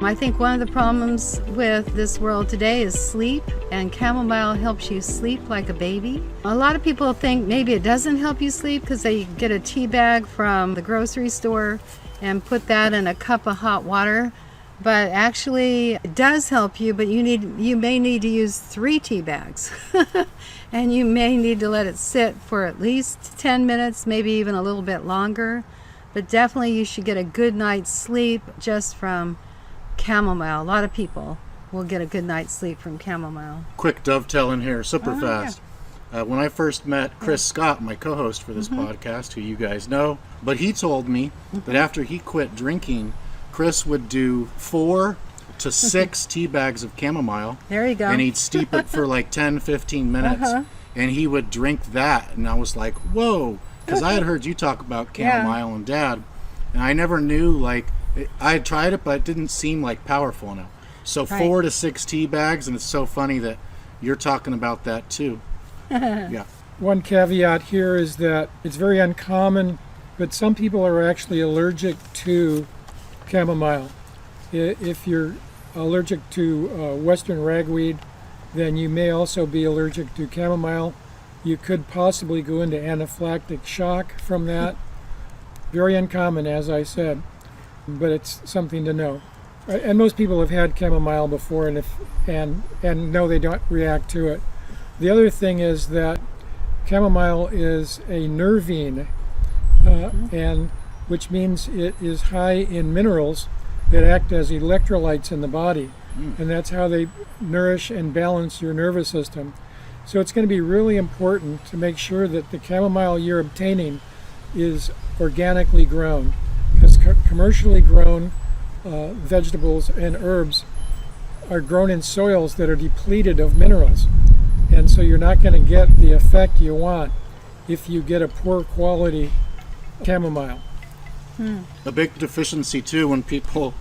I think one of the problems with this world today is sleep, and chamomile helps you sleep like a baby. A lot of people think maybe it doesn't help you sleep because they get a tea bag from the grocery store and put that in a cup of hot water. But actually it does help you, but you may need to use 3 tea bags. And you may need to let it sit for at least 10 minutes, maybe even a little bit longer. But definitely you should get a good night's sleep just from chamomile. A lot of people will get a good night's sleep from chamomile. Quick dovetail in here, super fast. Yeah. When I first met Chris Scott, my co-host for this podcast, who you guys know, but he told me that after he quit drinking, Chris would do 4 to 6 tea bags of chamomile. There you go. And he'd steep it for like 10, 15 minutes. And he would drink that. And I was like, whoa. Because I had heard you talk about chamomile and Dad. And I never knew, like, I had tried it, but it didn't seem like powerful enough. So 4 to 6 tea bags. And it's so funny that you're talking about that too. Yeah. One caveat here is that it's very uncommon, but some people are actually allergic to chamomile. If you're allergic to western ragweed, then you may also be allergic to chamomile. You could possibly go into anaphylactic shock from that. Very uncommon, as I said, but it's something to know. And most people have had chamomile before and know they don't react to it. The other thing is that chamomile is a nervine, and which means it is high in minerals that act as electrolytes in the body. And that's how they nourish and balance your nervous system. So it's going to be really important to make sure that the chamomile you're obtaining is organically grown, because commercially grown vegetables and herbs are grown in soils that are depleted of minerals. And so you're not going to get the effect you want if you get a poor quality chamomile. A big deficiency too when people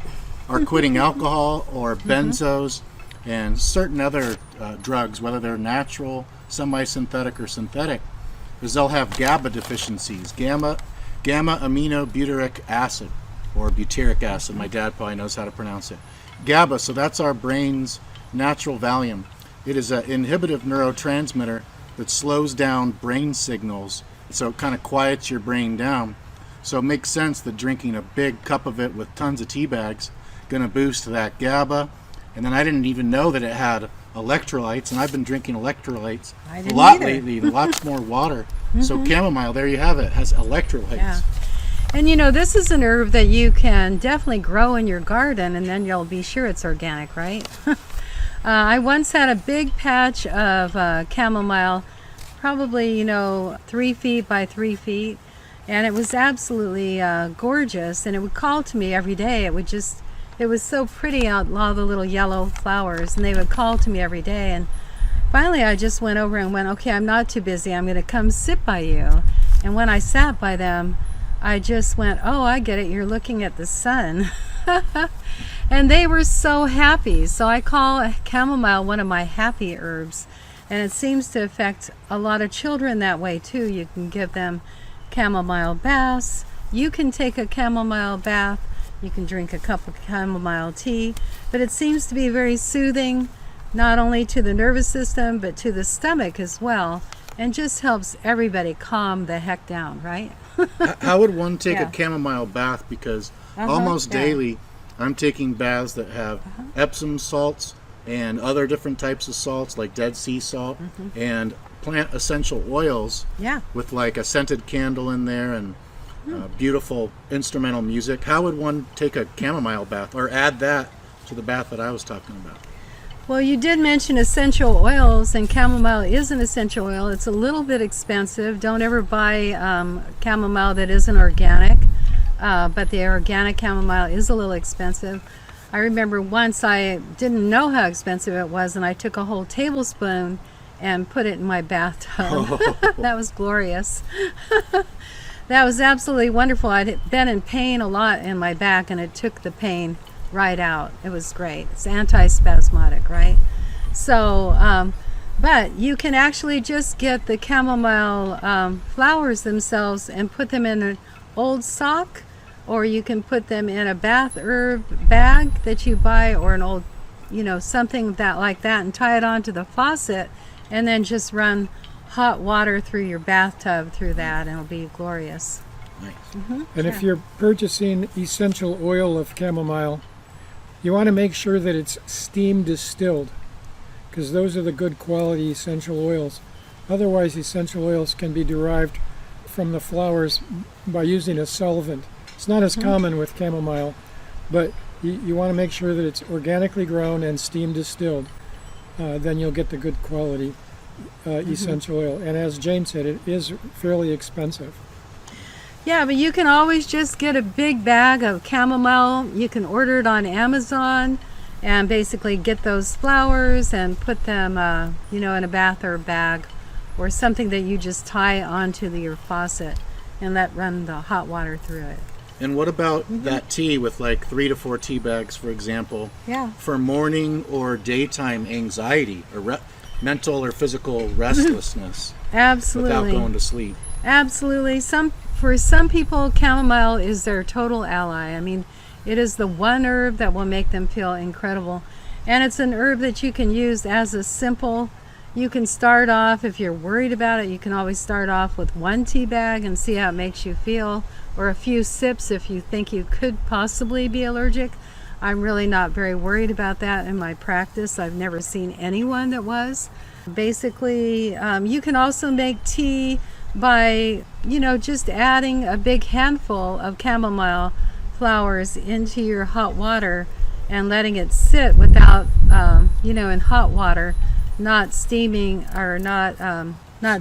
are quitting alcohol or benzos and certain other drugs, whether they're natural, semi-synthetic, or synthetic, is they'll have GABA deficiencies, gamma aminobutyric acid, or butyric acid. My dad probably knows how to pronounce it. GABA, so that's our brain's natural Valium. It is an inhibitive neurotransmitter that slows down brain signals, so it kind of quiets your brain down. So it makes sense that drinking a big cup of it with tons of tea bags going to boost that GABA. And then I didn't even know that it had electrolytes, and I've been drinking electrolytes a lot lately, lots more water. So chamomile, there you have it, has electrolytes. Yeah. And you know, this is an herb that you can definitely grow in your garden, and then you'll be sure it's organic, right? I once had a big patch of chamomile, probably 3 feet by 3 feet, and it was absolutely gorgeous. And it would call to me every day. It was so pretty out, all the little yellow flowers, and they would call to me every day. And finally, I just went over and went, okay, I'm not too busy. I'm going to come sit by you. And when I sat by them, I just went, oh, I get it. You're looking at the sun. And they were so happy. So I call chamomile one of my happy herbs. And it seems to affect a lot of children that way too. You can give them chamomile baths. You can take a chamomile bath. You can drink a cup of chamomile tea. But it seems to be very soothing, not only to the nervous system, but to the stomach as well. And just helps everybody calm the heck down, right? How would one take a chamomile bath? Because almost daily I'm taking baths that have Epsom salts and other different types of salts like Dead Sea salt and plant essential oils with like a scented candle in there and beautiful instrumental music. How would one take a chamomile bath or add that to the bath that I was talking about? Well, you did mention essential oils, and chamomile is an essential oil. It's a little bit expensive. Don't ever buy chamomile that isn't organic, but the organic chamomile is a little expensive. I remember once I didn't know how expensive it was, and I took a whole tablespoon and put it in my bathtub. That was glorious. That was absolutely wonderful. I'd been in pain a lot in my back, and it took the pain right out. It was great. It's anti-spasmodic, right? So, but you can actually just get the chamomile flowers themselves and put them in an old sock or you can put them in a bath herb bag that you buy, or an old, something that like that, and tie it onto the faucet, and then just run hot water through your bathtub through that, and it'll be glorious. Nice. And if you're purchasing essential oil of chamomile, you want to make sure that it's steam distilled, because those are the good quality essential oils. Otherwise, essential oils can be derived from the flowers by using a solvent. It's not as common with chamomile, but you want to make sure that it's organically grown and steam distilled. Then you'll get the good quality essential oil. And as Jane said, it is fairly expensive. Yeah, but you can always just get a big bag of chamomile. You can order it on Amazon and basically get those flowers and put them, in a bath herb bag, or something that you just tie onto your faucet and let run the hot water through it. And what about that tea with like 3 to 4 tea bags, for example, Yeah. for morning or daytime anxiety or mental or physical restlessness Absolutely. without going to sleep? Absolutely. For some people, chamomile is their total ally. I mean, it is the one herb that will make them feel incredible. And it's an herb that you can use as a simple, you can start off, if you're worried about it, you can always start off with 1 tea bag and see how it makes you feel, or a few sips if you think you could possibly be allergic. I'm really not very worried about that in my practice. I've never seen anyone that was. Basically, you can also make tea by, just adding a big handful of chamomile flowers into your hot water and letting it sit without, in hot water, not steaming or not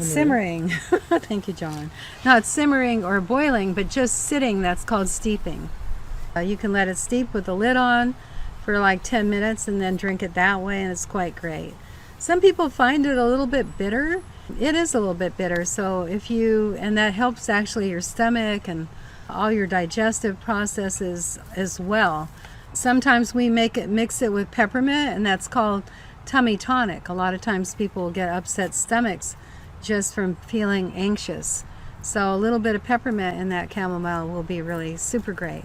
simmering. Thank you, John. Not simmering or boiling, but just sitting. That's called steeping. You can let it steep with the lid on for like 10 minutes and then drink it that way, and it's quite great. Some people find it a little bit bitter. It is a little bit bitter, so and that helps actually your stomach and all your digestive processes as well. Sometimes we mix it with peppermint, and that's called tummy tonic. A lot of times people will get upset stomachs just from feeling anxious. So a little bit of peppermint in that chamomile will be really super great.